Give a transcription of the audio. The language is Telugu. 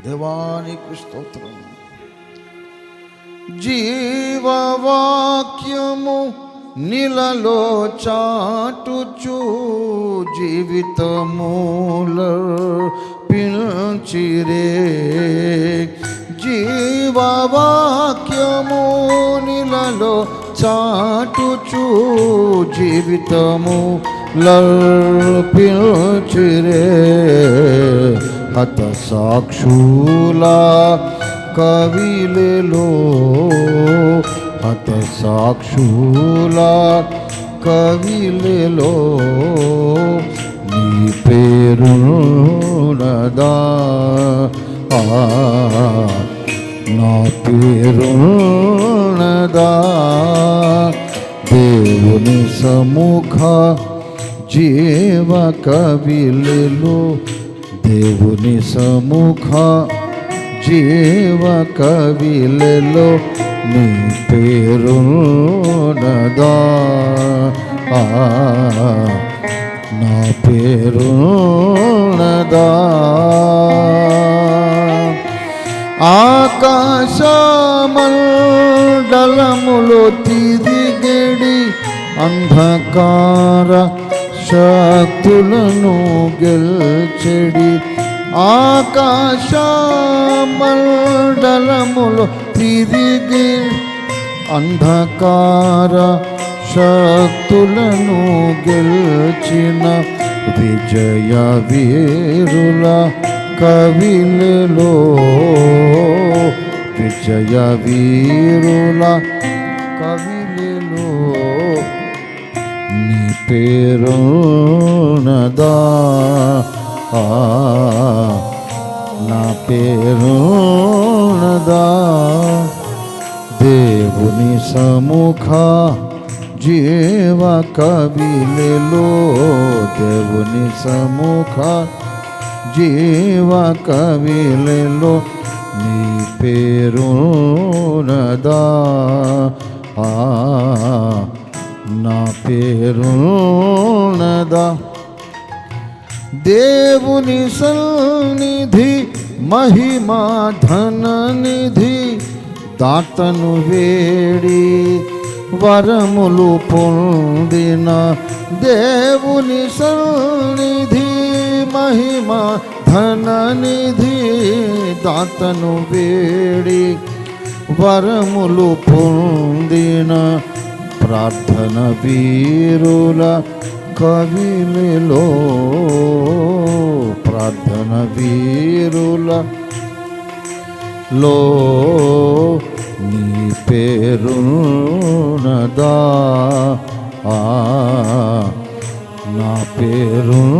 దేవానికి స్తోత్రం. జీవవాక్యము నీలలో చాటుచు జీవితమూల పిల్చిరే. జీవవాక్యము నీలలో చాటుచు జీవితము పిల్చిరే. హత సాక్షుల కవిలలో హత సాక్షుల కవిలలో నీ పేరునదా నా పేరునదా. దేవుని సముఖ జీవ కవిలలో దేవుని సముఖ జీవ కవిలలో నీ పేరునదా నా పేరునదా. ఆకాశమండలములో తిరిగేడి అంధకార శక్తులను గెల్చెడి. ఆకాశమండలములో తిరిగి అంధకార శక్తులను గెల్చిన విజయ వీరుల కవిలలో విజయ వీరుల కవిలలో నీ పేరునదా నా పేరునదా. దేవుని సముఖ జీవ కవిలలో దేవుని సముఖ జీవ కవిలలో నీ పేరునదా నా పేరునదా. దేవుని సన్నిధి మహిమా ధన నిధి దాతను వేడి వరములు పొందిన. దేవుని సన్నిధి మహిమా ధన నిధి దాతను వేడి వరములు పొందిన ప్రార్థన వీరుల కవిలలో ప్రార్థన వీరుల లో నీ పేరునదా నా పేరునదా.